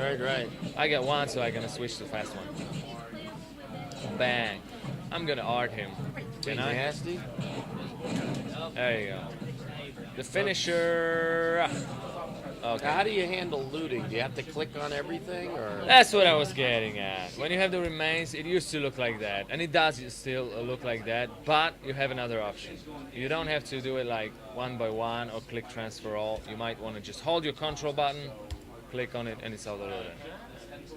Right. I get one, so I'm gonna switch to fast one. Bang. I'm gonna art him. Be Can I? nasty. There you go. The finisher. Now, Okay. how do you handle looting? Do you have to click on everything, or? That's what I was getting at. When you have the remains, it used to look like that, and it does still look like that, but you have another option. You don't have to do it like one by one or click transfer all. You might want to just hold your control button, click on it, and it's auto-loaded.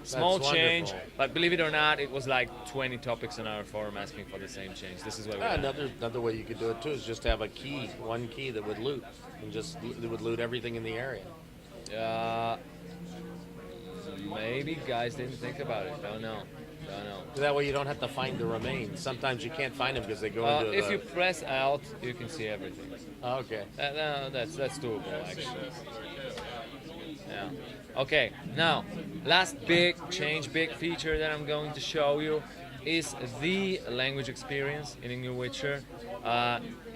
Small That's change, wonderful. but believe it or not, it was like 20 topics on our forum asking for the same change. This is what we did. Another way you could do it too is just have a key, one key that would loot, and just that would loot everything in the area. Uh, maybe guys didn't think about it. Don't know. That way you don't have to find the remains. Sometimes you can't find them because they go into If the. you press Alt, you can see everything. Okay. No, that's doable actually. Yeah. Okay. Now, last big change, big feature that I'm going to show you is the language experience in a new Witcher.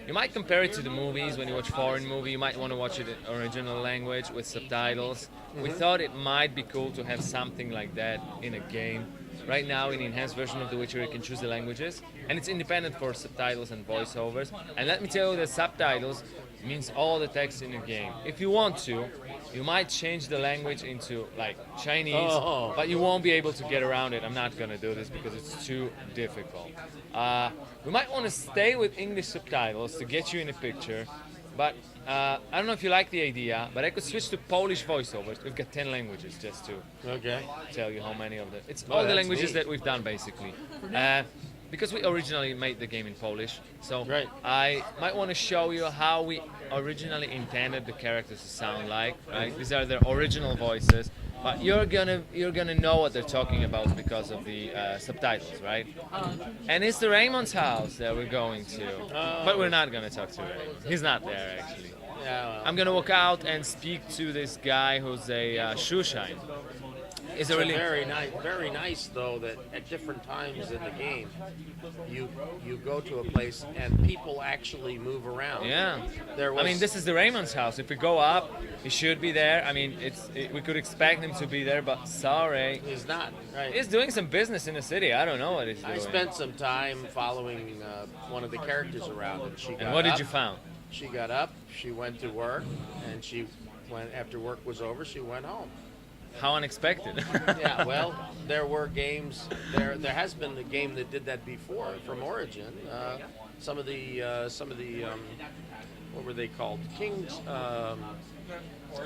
You might compare it to the movies. When you watch foreign movie, you might want to watch it in original language with subtitles. We thought it might be cool to have something like that in a game. Right now, in the enhanced version of The Witcher, you can choose the languages, and it's independent for subtitles and voiceovers. And let me tell you that subtitles means all the text in the game. If you want to, you might change the language into like Chinese, but you won't be able to get around it. I'm not gonna do this because it's too difficult. We might want to stay with English subtitles to get you in a picture, but I don't know if you like the idea, but I could switch to Polish voiceovers. We've got 10 languages just to tell you how many of them. It's all the languages that we've done basically. Because we originally made the game in Polish, so I might want to show you how we originally intended the characters to sound like. Right, these are their original voices, but you're gonna know what they're talking about because of the subtitles, right? And it's the Raymond's house that we're going to, but we're not gonna talk to Raymond. He's not there actually. Yeah. Well. I'm gonna walk out and speak to this guy who's a shoe shine. It's It's very nice though that at different times in the game, you go to a place and people actually move around. Yeah. There was, I mean, this is the Raymond's house. If we go up, he should be there. I mean, we could expect him to be there, but sorry. He's not. Right. He's doing some business in the city. I don't know what he's doing. I spent some time following one of the characters around, and she got And what did up. you found? She got up. She went to work, and she went after work was over. She went home. How unexpected. Yeah, well, there were games. There has been a game that did that before from Origin. Some of the what were they called? Kings,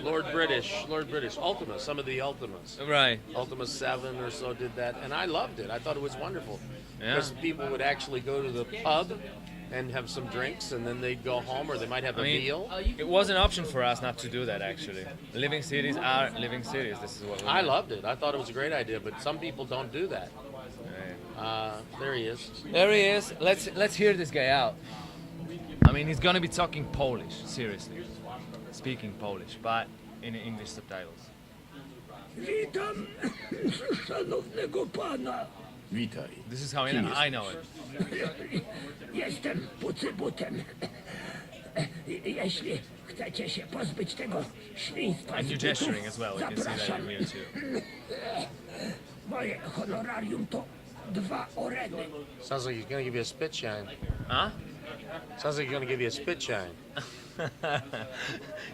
Lord British, Ultima. Some of the Ultimas. Right. Ultima 7 or so did that, and I loved it. I thought it was wonderful Yeah. because people would actually go to the pub and have some drinks, and then they'd go home, or they might have a meal. It was an option for us not to do that, actually. Living cities are living cities. This is what we I do. loved it. I thought it was a great idea, but some people don't do that. There he is. There he is. Let's hear this guy out. I mean, he's gonna be talking Polish, seriously. Speaking Polish, but in English subtitles. Witam szanownego pana. Witaj. This is how I know it. Jestem pucybutem. Jeśli chcecie się pozbyć tego świństwa And z you're butów, gesturing as well. You can see that zapraszam. in here too. Moje honorarium to 2 oreny. Sounds like he's gonna give you a spit shine. Huh? Sounds like he's gonna give you a spit shine.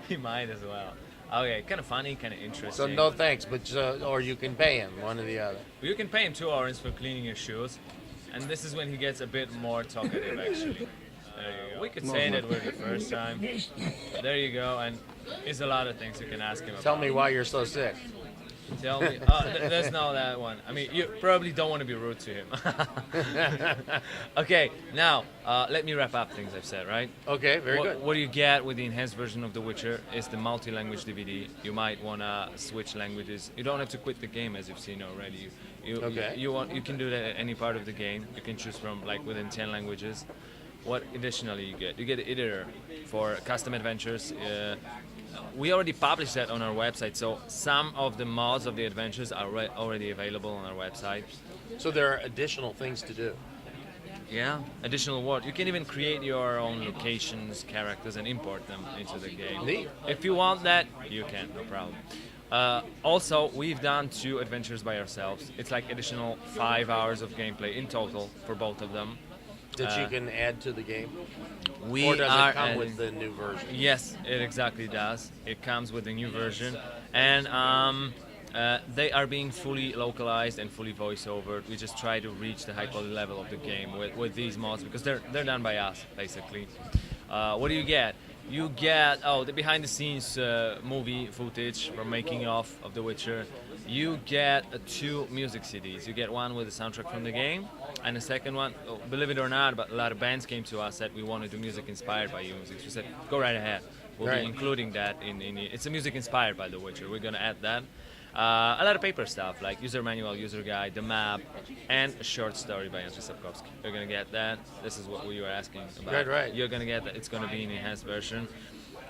He might as well. Okay, kind of funny, kind of So interesting. no thanks, but or you can pay him, one or the other. You can pay him 2 orange for cleaning your shoes, and this is when he gets a bit more talkative, actually. There you go. We could say that we're the first time. There you go, and there's a lot of things you can ask him about. Tell me why you're so sick. Tell me. There's no that one. I mean, you probably don't want to be rude to him. Okay, now let me wrap up things I've said, right? Okay, very good. What you get with the enhanced version of The Witcher is the multi-language DVD. You might want to switch languages. You don't have to quit the game, as you've seen already. You can do that at any part of the game. You can choose from like within 10 languages. What additionally you get? You get an editor for custom adventures. We already published that on our website, so some of the mods of the adventures are already available on our website. So there are additional things to do. Yeah, additional what? You can even create your own locations, characters, and import them into the game. Neat. If you want that, you can, no problem. Also, we've done 2 adventures by ourselves. It's like additional 5 hours of gameplay in total for both of them. That you can add to the game? We Or does are it come adding- with the new version? Yes, it exactly does. It comes with a new version, and they are being fully localized and fully voice-over. We just try to reach the high quality level of the game with these mods because they're done by us basically. What do you get? You get the behind-the-scenes movie footage from making of The Witcher. You get 2 music CDs. You get one with the soundtrack from the game, and the second one, believe it or not, but a lot of bands came to us that we want to do music inspired by you. We said, go right ahead. We'll Right. be including that in it's a music inspired by The Witcher. We're gonna add that. A lot of paper stuff like user manual, user guide, the map, and a short story by Thomasz Gop. You're gonna get that. This is what we were asking about. Right. You're gonna get that. It's gonna be an enhanced version.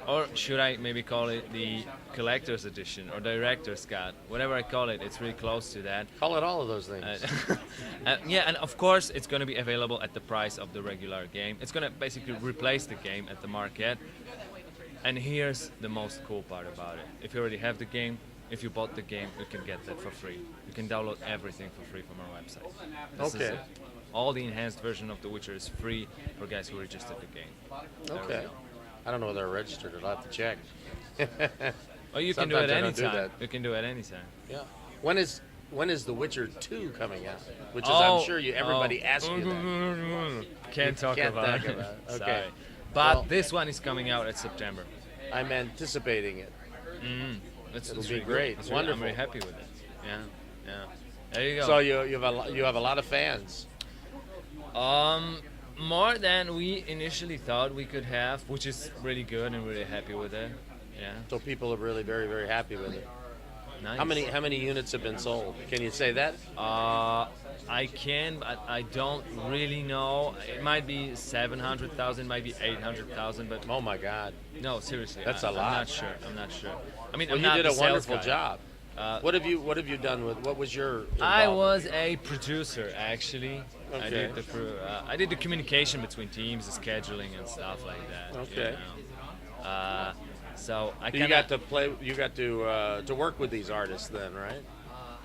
Or should I maybe call it the collector's edition or director's cut? Whatever I call it, it's really close to that. Call it all of those things. Yeah, and of course it's going to be available at the price of the regular game. It's going to basically replace the game at the market. And here's the most cool part about it. If you already have the game, if you bought the game, you can get that for free. You can download everything for free from our website. This is Okay. it. All the enhanced version of The Witcher is free for guys who registered the game. There we Okay. go. I don't know whether they're registered. I'll have to check. Oh, you can do it Sometimes I don't do anytime. that. You can do it anytime. Yeah. When is The Witcher 2 coming out? Which is, Oh, I'm sure everybody asks you that. Can't talk can't about talk it. about it. Okay. Sorry. But Well- this one is coming out at September. I'm anticipating it. It's It'll be really good. great. It's really- I'm Wonderful. very happy with it. Yeah. There you go. So you have a lot of fans. More than we initially thought we could have, which is really good and really happy with it. Yeah. So people are really very very happy with it. Nice. How many units have been sold? Can you say that? I can, but I don't really know. It might be 700,000, might be 800,000, but Oh my God. no, seriously. That's a lot. I'm not sure. I mean, Well, I'm you not did the a sales wonderful guy. job. What have you done with? What was your? I involvement? was a producer actually. I Okay. did the communication between teams, the scheduling and stuff like that. Okay. You know. So I You kinda, got to play. You got to work with these artists then, right?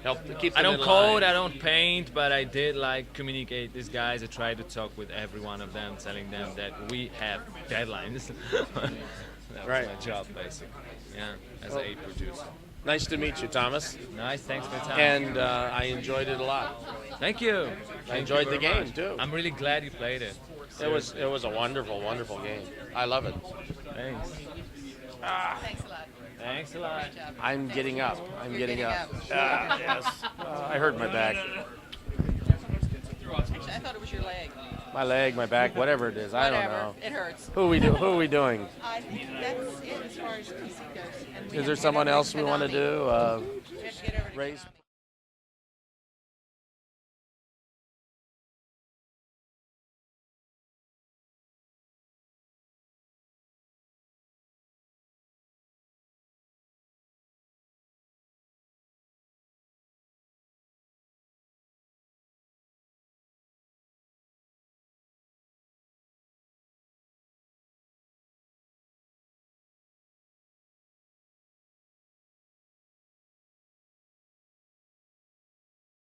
Help to keep them I don't in code, line. I don't paint, but I did like communicate these guys. I tried to talk with every one of them, telling them that we have deadlines. That was Right. my job basically. Yeah, as a producer. Nice to meet you, Thomas. Nice, thanks for your time. And I enjoyed it a lot. Thank you. I enjoyed the very game much. too. I'm really glad you played it. It was a wonderful game. I love it. Thanks. Thanks a lot. Thanks a lot. Great job. I'm getting up. I'm You're getting getting up. up. Yes. I hurt my back. Actually, I thought it was your leg. My leg, my back, whatever it is. I don't Whatever. know. It hurts. Who are we doing? I think that's it as far as PC goes. And we Is have there to get someone over else we want to Konami. do? We have to get over to Raise. Konami.